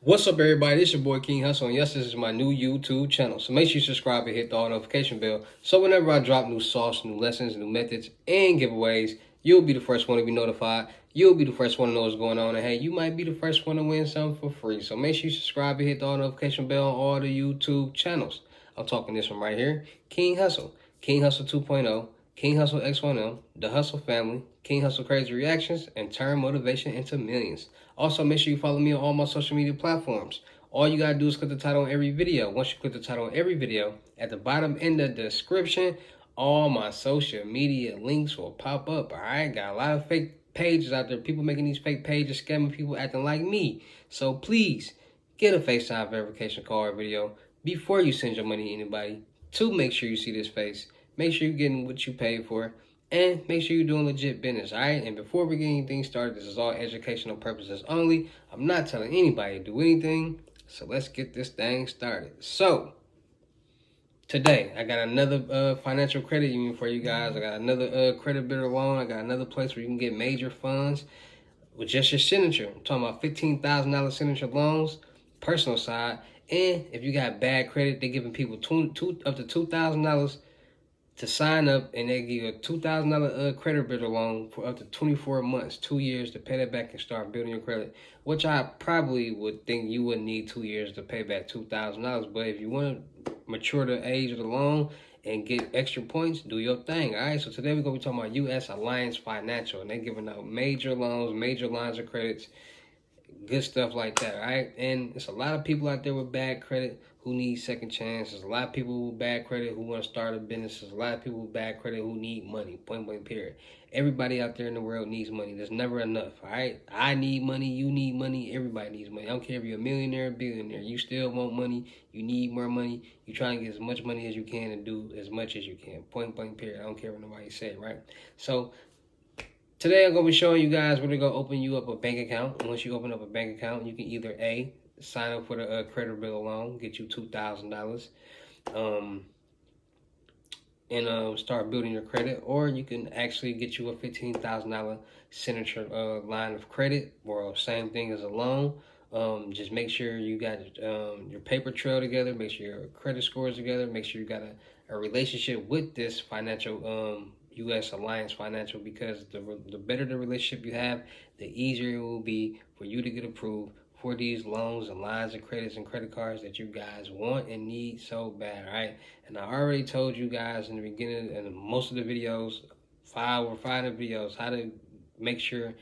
What's up, everybody? This your boy King Hussle, and yes, this is my new YouTube channel. So make sure you subscribe and hit the all notification bell. So whenever I drop new sauce, new lessons, new methods, and giveaways, you'll be the first one to be notified. You'll be the first one to know what's going on. And hey, you might be the first one to win something for free. So make sure you subscribe and hit the all notification bell on all the YouTube channels. I'm talking this one right here, King Hussle, King Hussle 2.0, King Hussle X1M, The Hussle Family, King Hussle Crazy Reactions, and turn motivation into millions. Also, make sure you follow me on all my social media platforms. All you gotta do is click the title on every video. Once you click the title on every video, at the bottom in the description, all my social media links will pop up. All right, got a lot of fake pages out there. People making these fake pages, scamming people, acting like me. So please get a FaceTime verification call or video before you send your money to anybody to make sure you see this face. Make sure you're getting what you paid for. And make sure you're doing legit business, all right? And before we get anything started, this is all educational purposes only. I'm not telling anybody to do anything, so let's get this thing started. So, today, I got another financial credit union for you guys. I got another credit builder loan. I got another place where you can get major funds with just your signature. I'm talking about $15,000 signature loans, personal side. And if you got bad credit, they're giving people up to $2,000 to sign up, and they give you a $2,000 credit builder loan for up to 24 months, 2 years to pay that back and start building your credit. Which I probably would think you wouldn't need 2 years to pay back $2,000. But if you want to mature the age of the loan and get extra points, do your thing. All right. So today we're gonna be talking about U.S. Alliance Financial, and they're giving out major loans, major lines of credits, good stuff like that, right? And there's a lot of people out there with bad credit who need second chances. A lot of people with bad credit who want to start a business. There's a lot of people with bad credit who need money, point blank period. Everybody out there in the world needs money. There's never enough, all right? I need money, you need money, everybody needs money. I don't care if you're a millionaire or billionaire. You still want money, you need more money. You try to get as much money as you can and do as much as you can, point blank period. I don't care what nobody say, right? So today I'm going to be showing you guys where to go open you up a bank account. And once you open up a bank account, you can either A, sign up for the credit bill loan, get you $2,000, and start building your credit, or you can actually get you a $15,000 signature line of credit, or same thing as a loan. Just make sure you got your paper trail together, make sure your credit score is together, make sure you got a relationship with this financial U.S. Alliance Financial, because the better the relationship you have, the easier it will be for you to get approved for these loans and lines of credits and credit cards that you guys want and need so bad, all right? And I already told you guys in the beginning and most of the videos, 5 or 5 of the videos, how to make sure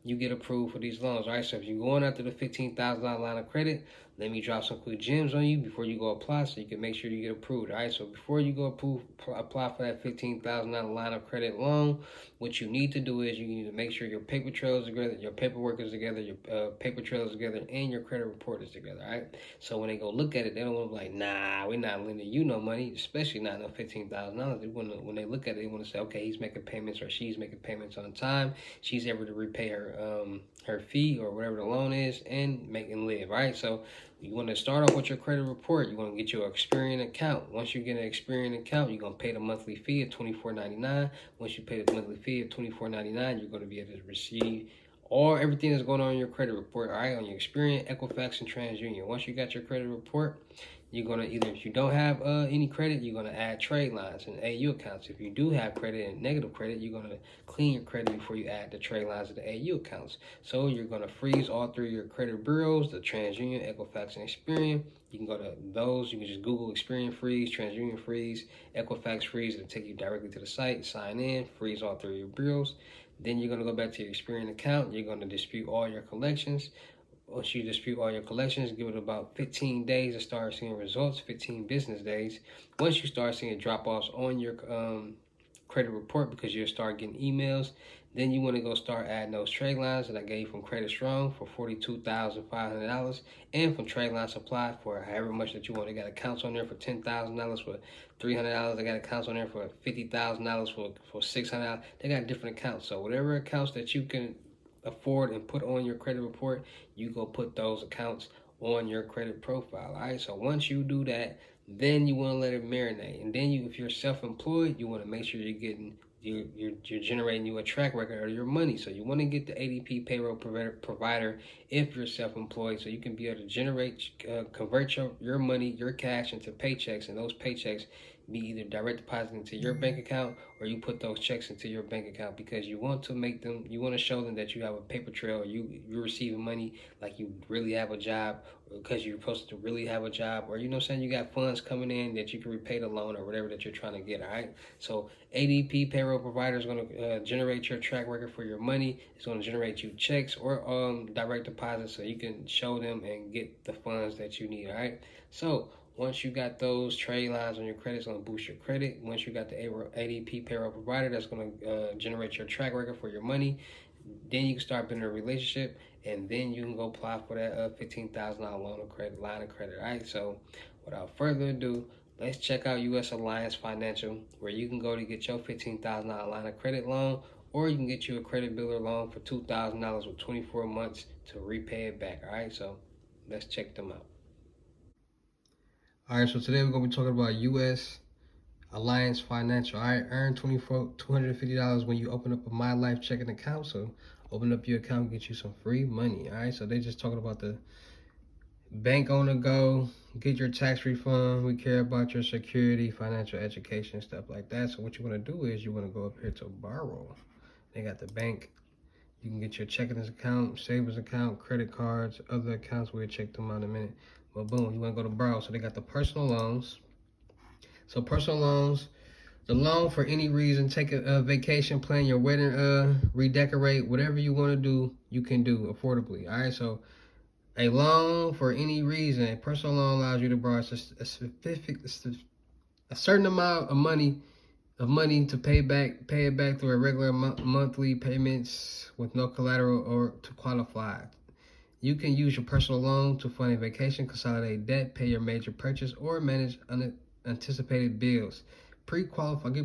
you get approved for these loans, right? So if you're going after the $15,000 line of credit, let me drop some quick gems on you before you go apply so you can make sure you get approved, all right? So before you go apply for that $15,000 line of credit loan, what you need to do is you need to make sure your paper trail is together, your paperwork is together, your paper trail is together, and your credit report is together, all right? So when they go look at it, they don't want to be like, nah, we're not lending you no money, especially not no $15,000. When they look at it, they want to say, okay, he's making payments or she's making payments on time. She's able to repay her fee or whatever the loan is and make and live, right? So you want to start off with your credit report. You want to get your Experian account. Once you get an Experian account, you're going to pay the monthly fee of $24.99. Once you pay the monthly fee of $24.99, you're going to be able to receive everything that's going on in your credit report, all right, on your Experian, Equifax, and TransUnion. Once you got your credit report, you're going to either, if you don't have any credit, you're going to add trade lines and AU accounts. If you do have credit and negative credit, you're going to clean your credit before you add the trade lines and the AU accounts. So you're going to freeze all 3 of your credit bureaus, the TransUnion, Equifax, and Experian. You can go to those. You can just Google Experian freeze, TransUnion freeze, Equifax freeze. It'll take you directly to the site, sign in, freeze all 3 of your bureaus. Then you're going to go back to your Experian account. You're going to dispute all your collections. Once you dispute all your collections, give it about 15 days to start seeing results, 15 business days. Once you start seeing drop-offs on your credit report, because you'll start getting emails, then you want to go start adding those trade lines that I gave you from Credit Strong for $42,500, and from Trade Line Supply for however much that you want. They got accounts on there for $10,000 for $300. They got accounts on there for $50,000 for $600. They got different accounts. So whatever accounts that you can afford and put on your credit report, you go put those accounts on your credit profile, all right? So once you do that, then you want to let it marinate. And then if you're self-employed, you want to make sure you're getting you're generating you a track record of your money. So you want to get the ADP payroll provider if you're self-employed, so you can be able to generate, convert your money, your cash into paychecks, and those paychecks be either direct deposited into your bank account, or you put those checks into your bank account, because you want to make them, you want to show them that you have a paper trail. You're receiving money like you really have a job, because you're supposed to really have a job, or you know what I'm saying, you got funds coming in that you can repay the loan or whatever that you're trying to get. All right, so ADP payroll provider is going to generate your track record for your money. It's going to generate you checks or direct deposits, so you can show them and get the funds that you need. All right, so once you got those trade lines on your credit, it's going to boost your credit. Once you got the ADP payroll provider, that's going to generate your track record for your money. Then you can start building a relationship, and then you can go apply for that $15,000 line of credit. All right. So, without further ado, let's check out U.S. Alliance Financial, where you can go to get your $15,000 line of credit loan, or you can get you a credit builder loan for $2,000 with 24 months to repay it back. All right. So, let's check them out. All right. So today we're gonna be talking about U.S. Alliance Financial. All right, earn $250 when you open up a My Life checking account. So open up your account, get you some free money. All right, so they just talking about the bank on the go, get your tax refund. We care about your security, financial education, stuff like that. So what you want to do is you want to go up here to borrow. They got the bank. You can get your checking account, savings account, credit cards, other accounts. We'll check them out in a minute. But boom, you want to go to borrow. So they got the personal loans. So personal loans, the loan for any reason, take a vacation, plan your wedding, redecorate, whatever you want to do, you can do affordably. All right, so a loan for any reason, a personal loan allows you to borrow a certain amount of money to pay it back through a regular monthly payments with no collateral or to qualify. You can use your personal loan to fund a vacation, consolidate debt, pay your major purchase, or manage unanticipated bills. Get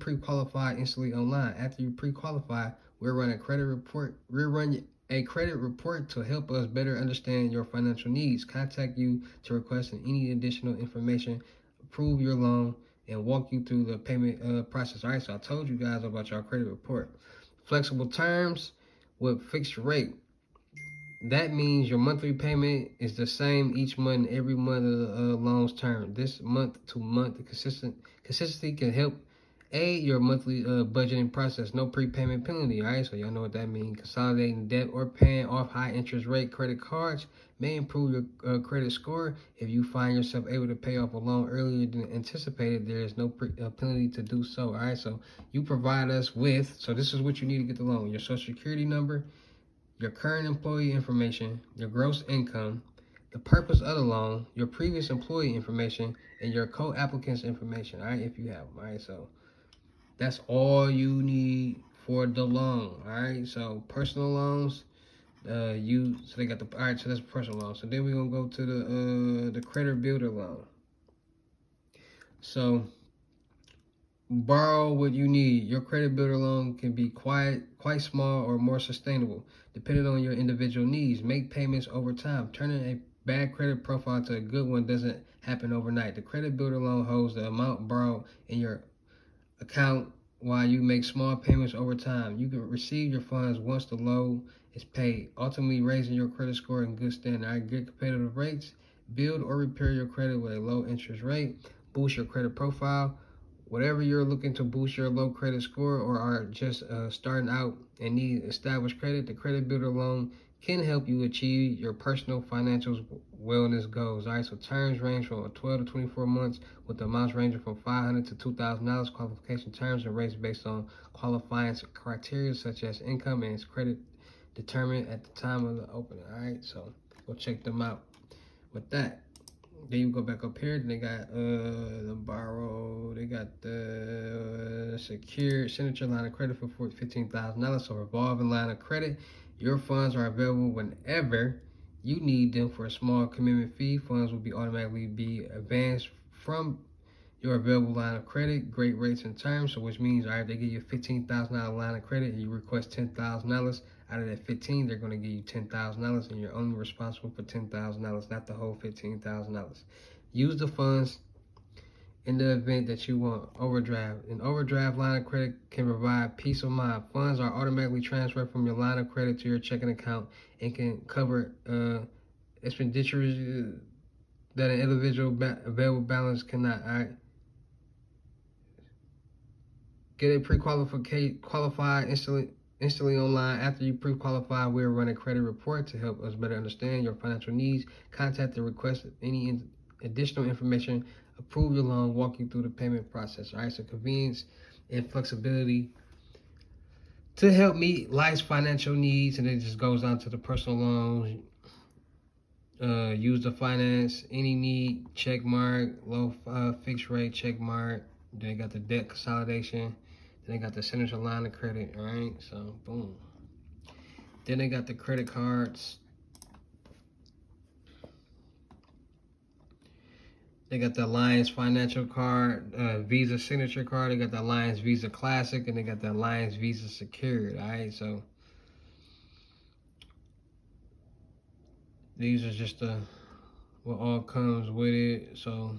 pre-qualified instantly online. After you pre-qualify, we'll run a credit report. We'll run a credit report to help us better understand your financial needs. Contact you to request any additional information, approve your loan, and walk you through the payment process. All right, so I told you guys about your credit report. Flexible terms with fixed rate. That means your monthly payment is the same each month, every month of the loan's term. This month to month consistency can help aid your monthly budgeting process. No prepayment penalty. All right, so y'all know what that means. Consolidating debt or paying off high interest rate credit cards may improve your credit score. If you find yourself able to pay off a loan earlier than anticipated, there is no penalty to do so. All right, so you provide us with. So this is what you need to get the loan: your social security number, your current employee information, your gross income, the purpose of the loan, your previous employee information, and your co-applicant's information. All right, if you have them. All right, so that's all you need for the loan. All right, so personal loans. So they got the, all right, so that's personal loan. So then we're gonna go to the credit builder loan. So borrow what you need. Your credit builder loan can be quite small or more sustainable, depending on your individual needs. Make payments over time. Turning a bad credit profile to a good one doesn't happen overnight. The credit builder loan holds the amount borrowed in your account while you make small payments over time. You can receive your funds once the loan is paid, ultimately raising your credit score in good standing. I get competitive rates. Build or repair your credit with a low interest rate. Boost your credit profile. Whatever you're looking to boost your low credit score or are just starting out and need established credit, the credit builder loan can help you achieve your personal financial wellness goals. All right, so terms range from 12 to 24 months, with amounts ranging from $500 to $2,000. Qualification terms and rates based on qualifying criteria such as income and credit determined at the time of the opening. All right, so go check them out. With that, then you go back up here, then they got the borrow, they got the secured signature line of credit for $15,000. So revolving line of credit. Your funds are available whenever you need them for a small commitment fee. Funds will be automatically be advanced from your available line of credit. Great rates and terms. So which means, all right, they give you a $15,000 line of credit and you request $10,000. Out of that 15, they're going to give you $10,000, and you're only responsible for $10,000, not the whole $15,000. Use the funds in the event that you want overdraft. An overdraft line of credit can provide peace of mind. Funds are automatically transferred from your line of credit to your checking account and can cover expenditures that an individual available balance cannot. All right. Get a qualified instantly online. After you pre-qualify, we'll run a credit report to help us better understand your financial needs. Contact and request any additional information. Approve your loan. Walk you through the payment process. All right. So convenience and flexibility to help meet life's financial needs, and it just goes down to the personal loans. Use the finance any need, check mark. Low fixed rate, check mark. Then they got the debt consolidation. Then they got the signature line of credit. All right, so boom. Then they got the credit cards. They got the Alliance Financial Card, Visa Signature Card. They got the Alliance Visa Classic, and they got the Alliance Visa Secured. All right, so these are just what all comes with it. So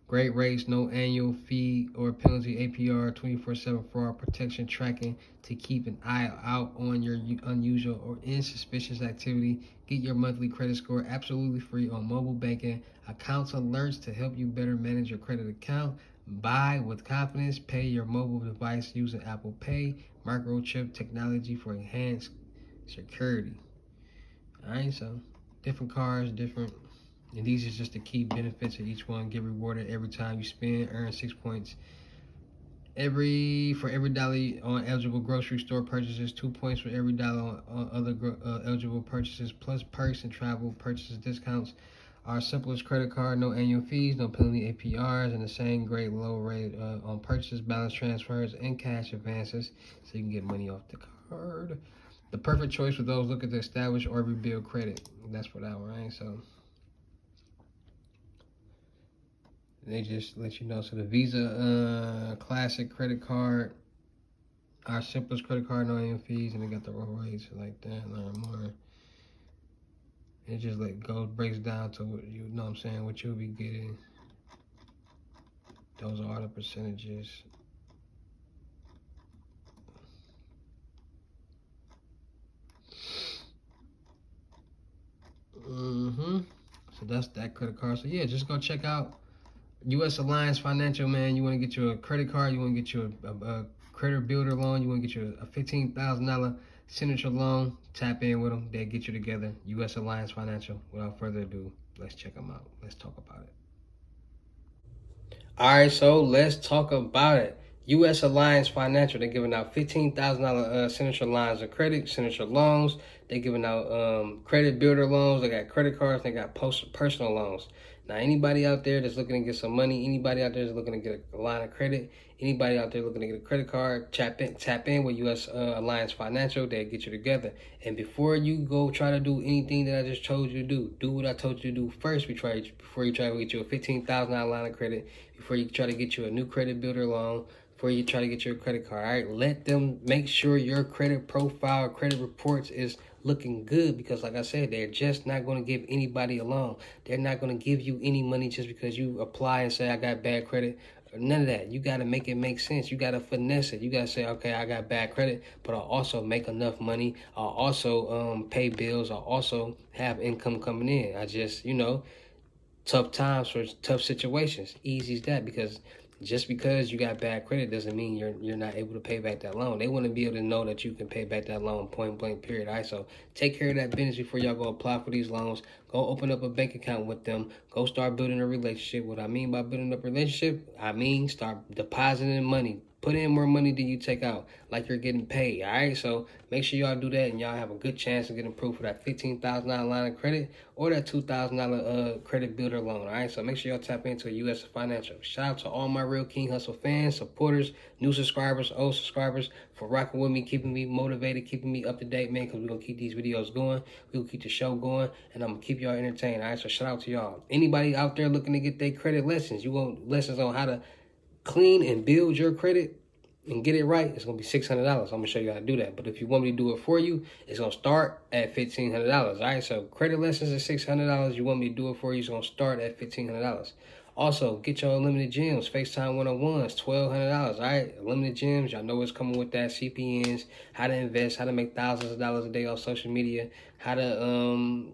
great rates, no annual fee or penalty, APR, 24/7 fraud protection tracking to keep an eye out on your unusual or insuspicious activity. Get your monthly credit score absolutely free on mobile banking. Accounts alerts to help you better manage your credit account. Buy with confidence. Pay your mobile device using Apple Pay. Microchip technology for enhanced security. All right, so different cards, different. And these are just the key benefits of each one. Get rewarded every time you spend. Earn 6 points for every dollar on eligible grocery store purchases. 2 points for every dollar on other eligible purchases. Plus perks and travel purchases discounts. Our simplest credit card. No annual fees, no penalty APRs, and the same great low rate on purchases, balance transfers, and cash advances. So you can get money off the card. The perfect choice for those looking to establish or rebuild credit. That's for that one, right? So they just let you know. So the Visa Classic credit card, our simplest credit card, no annual fees, and they got the low rates like that. Learn more. It just breaks down to what you know what I'm saying, what you'll be getting. Those are the percentages. So that's that credit card. So yeah, just go check out U.S. Alliance Financial, man. You want to get you a credit card, you want to get you a credit builder loan, you want to get you a $15,000 signature loan, tap in with them. They'll get you together. U.S. Alliance Financial. Without further ado, let's check them out. Let's talk about it. All right, so let's talk about it. U.S. Alliance Financial, they're giving out $15,000 signature lines of credit, signature loans. They're giving out credit builder loans. They got credit cards. They got personal loans. Now, anybody out there that's looking to get some money, anybody out there that's looking to get a line of credit, anybody out there looking to get a credit card, tap in with U.S. Alliance Financial. They'll get you together. And before you go try to do anything that I just told you to do what I told you to do first. Before you try to get you a $15,000 line of credit, before you try to get you a new credit builder loan, before you try to get your credit card. All right, let them make sure your credit profile, credit reports is looking good, because like I said, they're just not going to give anybody a loan. They're not going to give you any money just because you apply and say I got bad credit. None of that. You got to make it make sense. You got to finesse it. You got to say, okay, I got bad credit, but I'll also make enough money. I'll also pay bills. I'll also have income coming in. I just, tough times for tough situations. Easy as that, because just because you got bad credit doesn't mean you're not able to pay back that loan. They want to be able to know that you can pay back that loan, point blank, period. All right, so take care of that business before y'all go apply for these loans. Go open up a bank account with them. Go start building a relationship. What I mean by building up a relationship, I mean start depositing money. Put in more money than you take out, like you're getting paid. All right, so make sure y'all do that, and y'all have a good chance of getting approved for that $15,000 line of credit or that $2,000 credit builder loan. All right, so make sure y'all tap into a U.S. Financial. Shout out to all my Real King Hustle fans, supporters, new subscribers, old subscribers, for rocking with me, keeping me motivated, keeping me up to date, man. Because we're gonna keep these videos going, we're gonna keep the show going, and I'm gonna keep y'all entertained. All right, so shout out to y'all. Anybody out there looking to get their credit lessons, you want lessons on how to clean and build your credit and get it right, it's gonna be $600. I'm gonna show you how to do that. But if you want me to do it for you, it's gonna start at $1,500. All right, so credit lessons is $600. You want me to do it for you, it's gonna start at $1,500. Also, get your unlimited gyms, FaceTime one-on-ones, $1,200. All right, unlimited gyms. Y'all know what's coming with that. CPNs, how to invest, how to make thousands of dollars a day on social media, how to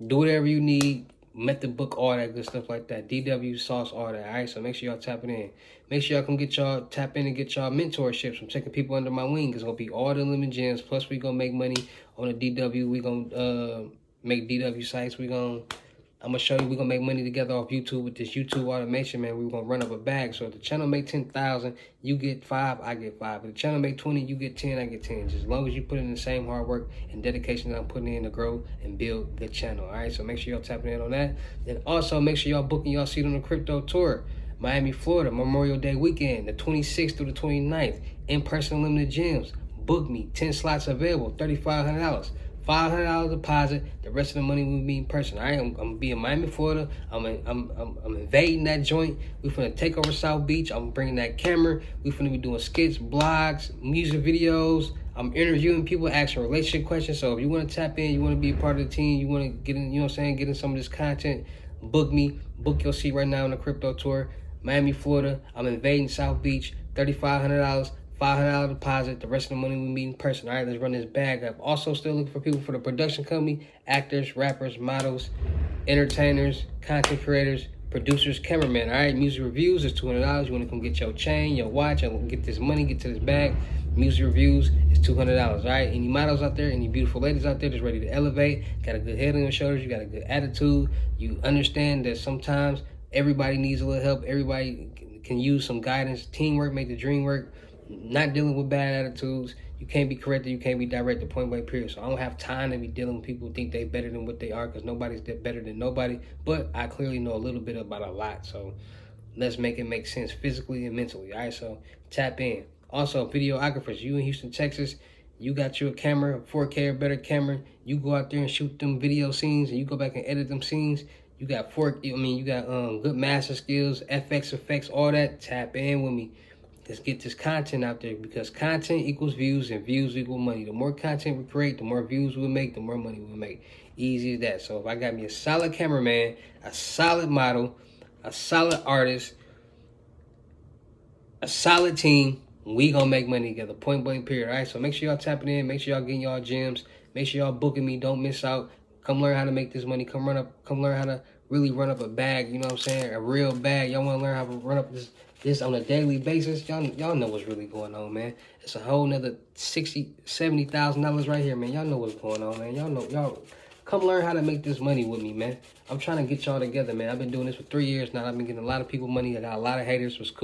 do whatever you need. Met the book, all that good stuff like that. DW sauce, all that. All right, so make sure y'all tapping in. Make sure y'all come get y'all tap in and get y'all mentorships. I'm taking people under my wing. It's gonna be all the unlimited gyms. Plus, we gonna make money on the DW. We gonna make DW sites. I'm gonna show you we're gonna make money together off YouTube with this YouTube automation, man. We're gonna run up a bag. So if the channel make 10,000, you get 5, I get 5. If the channel make 20, you get 10, I get 10. Just as long as you put in the same hard work and dedication that I'm putting in to grow and build the channel. All right, so make sure y'all tapping in on that. Then also make sure y'all booking y'all seat on the crypto tour. Miami, Florida, Memorial Day weekend, the 26th through the 29th. In-person limited gyms. Book me. 10 slots available, $3,500. $500 deposit. The rest of the money will be in person. All right, I'm gonna be in Miami, Florida. I'm invading that joint. We finna take over South Beach. I'm bringing that camera. We finna be doing skits, blogs, music videos. I'm interviewing people, asking relationship questions. So if you want to tap in, you want to be a part of the team, you want to get in, you know what I'm saying, get in some of this content, book me. Book your seat right now on the crypto tour. Miami, Florida. I'm invading South Beach. $3,500. $500 deposit. The rest of the money we meet in person. All right, let's run this bag up. Also, still looking for people for the production company: actors, rappers, models, entertainers, content creators, producers, cameramen. All right, music reviews is $200. You want to come get your chain, your watch, and get this money, get to this bag. Music reviews is $200. All right, any models out there, any beautiful ladies out there that's ready to elevate, got a good head on your shoulders, you got a good attitude, you understand that sometimes everybody needs a little help, everybody can use some guidance. Teamwork make the dream work. Not dealing with bad attitudes. You can't be corrected. You can't be directed. Point blank period. So I don't have time to be dealing with people who think they better than what they are, because nobody's better than nobody. But I clearly know a little bit about a lot. So let's make it make sense physically and mentally. All right. So tap in. Also, videographers. You in Houston, Texas. You got you a camera, 4K or better camera. You go out there and shoot them video scenes, and you go back and edit them scenes. You got good master skills, FX effects, all that. Tap in with me. Let's get this content out there, because content equals views and views equal money. The more content we create, the more views we'll make, the more money we'll make. Easy as that. So if I got me a solid cameraman, a solid model, a solid artist, a solid team, we gonna make money together. Point blank period. All right, so make sure y'all tapping in. Make sure y'all getting y'all gyms. Make sure y'all booking me. Don't miss out. Come learn how to make this money. Come learn how to really run up a bag. You know what I'm saying? A real bag. Y'all want to learn how to run up this on a daily basis? Y'all know what's really going on, man. It's a whole nother $60,000-$70,000 right here, man. Y'all know what's going on, man. Y'all come learn how to make this money with me, man. I'm trying to get y'all together, man. I've been doing this for 3 years now. I've been getting a lot of people money. I got a lot of haters. It was cool.